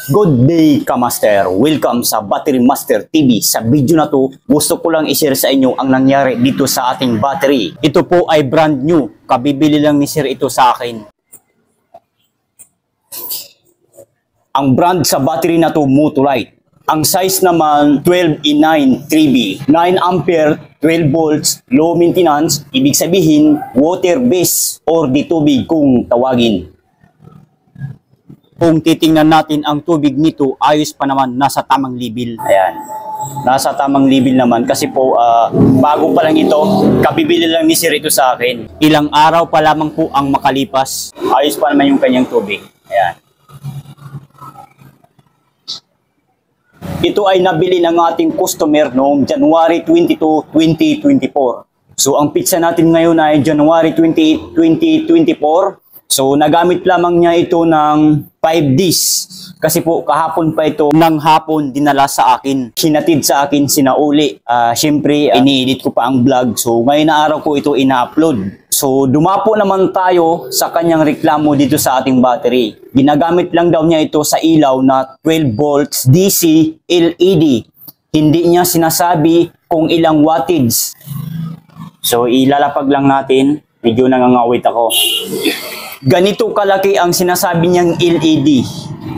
Good day, Kamaster! Welcome sa Battery Master TV. Sa video na to, gusto ko lang i-share sa inyo ang nangyari dito sa ating battery. Ito po ay brand new. Kabibili lang ni Sir ito sa akin. Ang brand sa battery na to, Motolite. Ang size naman, 12E9 3B. 9 ampere, 12 volts, low maintenance. Ibig sabihin, water-based or di tubig kung tawagin. Kung titingnan natin ang tubig nito, ayos pa naman, nasa tamang level. Ayan. Nasa tamang level naman kasi po bago pa lang ito, kabibili lang ni Sir ito sa akin. Ilang araw pa lamang po ang makalipas. Ayos pa naman yung kanyang tubig. Ayan. Ito ay nabili ng ating customer noong January 22, 2024. So ang pizza natin ngayon ay January 28, 2024. So nagamit lamang niya ito ng 5 days. Kasi po kahapon pa ito ng hapon dinala sa akin. Hinatid sa akin, sinauli. Siyempre ini-edit ko pa ang vlog. So ngayon na araw ko ito ina-upload. So dumapo naman tayo sa kanyang reklamo dito sa ating battery. Ginagamit lang daw niya ito sa ilaw na 12 volts DC LED. Hindi niya sinasabi kung ilang wattage. So ilalapag lang natin. Medyo nangangawit ako. Ganito kalaki ang sinasabi niyang LED.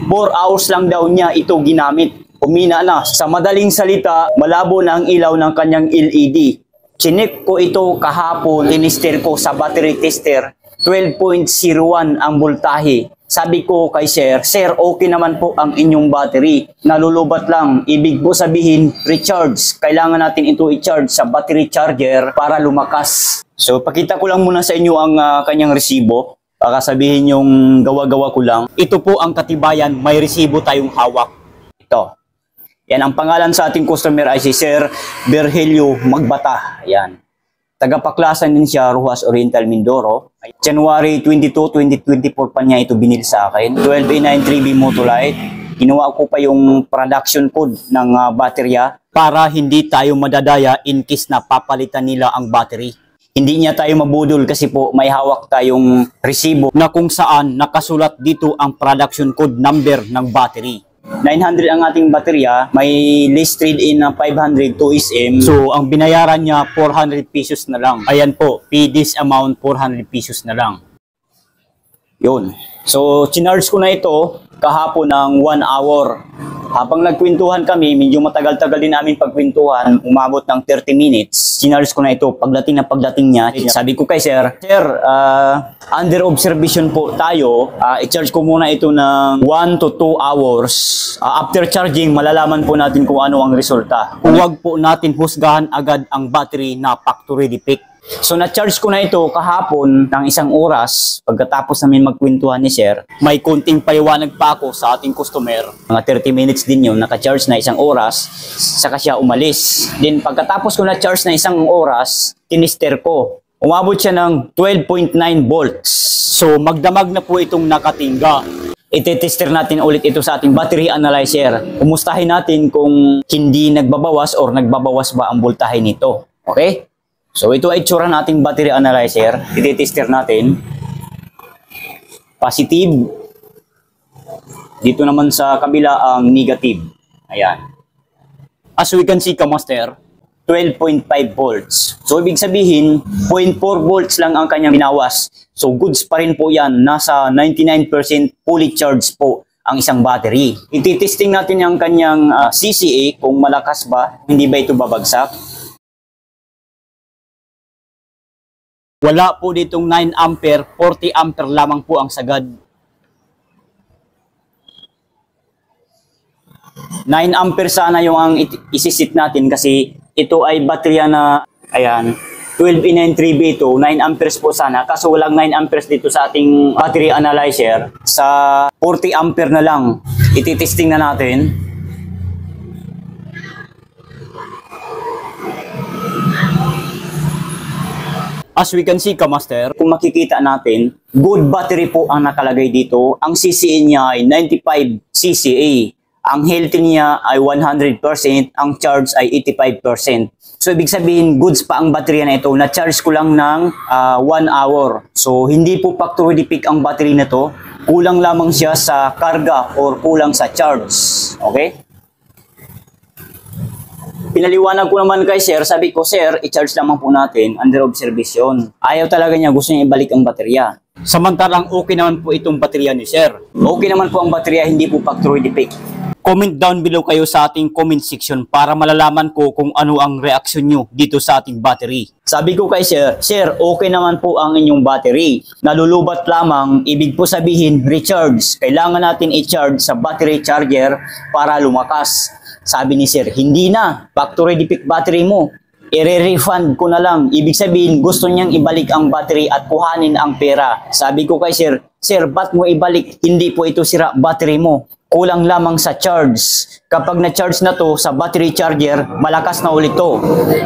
4 hours lang daw niya ito ginamit. Umina na. Sa madaling salita, malabo na ang ilaw ng kanyang LED. Chinek ko ito kahapon, tinister ko sa battery tester. 12.01 ang voltahe. Sabi ko kay Sir, Sir, okay naman po ang inyong battery. Nalulubat lang. Ibig po sabihin, recharge. Kailangan natin ito i-charge sa battery charger para lumakas. So, pakita ko lang muna sa inyo ang kanyang resibo. Baka sabihin yung gawa-gawa ko lang. Ito po ang katibayan, may resibo tayong hawak. Ito. Yan, ang pangalan sa ating customer ay si Sir Virgilio Magbata. Yan. Tagapaklasan din siya, Rojas Oriental, Mindoro. January 22, 2024 pa niya ito binili sa akin. 12E9 3B Motolite. Ginawa ko pa yung production code ng baterya para hindi tayo madadaya in case na papalitan nila ang battery. Hindi niya tayo mabudol kasi po may hawak tayong resibo na kung saan nakasulat dito ang production code number ng battery. 900 ang ating baterya, may list trade-in na 500 to SM. So, ang binayaran niya, 400 pesos na lang. Ayan po, pay this amount, 400 pesos na lang. Yun. So, chinarge ko na ito kahapon ng 1 hour. Habang nagkwentuhan kami, medyo matagal-tagal din namin pagkwentuhan, umabot ng 30 minutes. Chinarge ko na ito, pagdating niya. Sabi ko kay Sir, Sir, under observation po tayo, i-charge ko muna ito ng 1 to 2 hours. After charging, malalaman po natin kung ano ang resulta. Huwag po natin husgahan agad ang battery na factory defect. So na-charge ko na ito kahapon ng 1 oras. Pagkatapos namin magkwentuhan ni Sir, may konting paliwanag pa ako sa ating customer. Mga 30 minutes din yun, naka-charge na 1 oras, saka siya umalis. Then pagkatapos ko na-charge na 1 oras, tinister ko. Umabot siya ng 12.9 volts. So magdamag na po itong nakatingga. Iti-tester natin ulit ito sa ating battery analyzer. Kumustahin natin kung hindi nagbabawas or nagbabawas ba ang voltahe nito. Okay? So ito ay itsura nating battery analyzer. Iti-tester natin. Positive. Dito naman sa kabila ang negative. Ayan. As we can see, Kamaster, 12.5 volts. So ibig sabihin, 0.4 volts lang ang kanyang binawas. So goods pa rin po yan. Nasa 99% fully charged po ang isang battery. Iti-testing natin yung kanyang CCA kung malakas ba, hindi ba ito babagsak. Wala po ditong 9 ampere, 40 ampere lamang po ang sagad. 9 ampere sana yung ang isisit natin kasi ito ay baterya na, ayan, 12E9 3B ito, 9 amperes po sana. Kaso walang 9 amperes dito sa ating battery analyzer. Sa 40 ampere na lang, ititesting na natin. As we can see, Kamaster, kung makikita natin, good battery po ang nakalagay dito. Ang CCA niya ay 95 CCA. Ang healthy niya ay 100%, ang charge ay 85%. So ibig sabihin, goods pa ang baterya na ito. Na-charge ko lang ng 1 hour. So hindi po factory defect ang battery na to. Kulang lamang siya sa karga or kulang sa charge. Okay? Pinaliwanag ko naman kay sir, sabi ko, sir, i-charge naman po natin under observation. Ayaw talaga niya, gusto niya ibalik ang baterya. Samantalang okay naman po itong baterya ni sir. Okay naman po ang baterya, hindi po factory defect. Comment down below kayo sa ating comment section para malalaman ko kung ano ang reaksyon nyo dito sa ating battery. Sabi ko kay sir, sir, okay naman po ang inyong battery. Nalulubat lamang, ibig po sabihin, recharge. Kailangan natin i-charge sa battery charger para lumakas. Sabi ni sir, hindi na. Factory defect battery mo. I-refund ko na lang. Ibig sabihin, gusto niyang ibalik ang battery at kuhanin ang pera. Sabi ko kay sir, sir, ba't mo ibalik? Hindi po ito sira battery mo. Kulang lamang sa charge. Kapag na-charge na to sa battery charger, malakas na ulit to.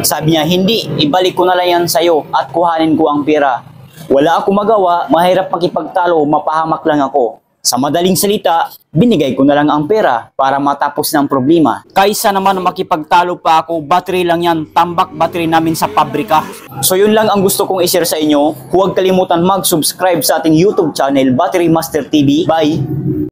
Sabi niya, hindi. Ibalik ko na lang yan sa'yo at kuhanin ko ang pera. Wala akong magawa. Mahirap makipagtalo. Mapahamak lang ako. Sa madaling salita, binigay ko na lang ang pera para matapos ng problema. Kaysa naman makipagtalo pa ako, battery lang yan, tambak battery namin sa pabrika. So yun lang ang gusto kong i-share sa inyo. Huwag kalimutan mag-subscribe sa ating YouTube channel, Battery Master TV. Bye!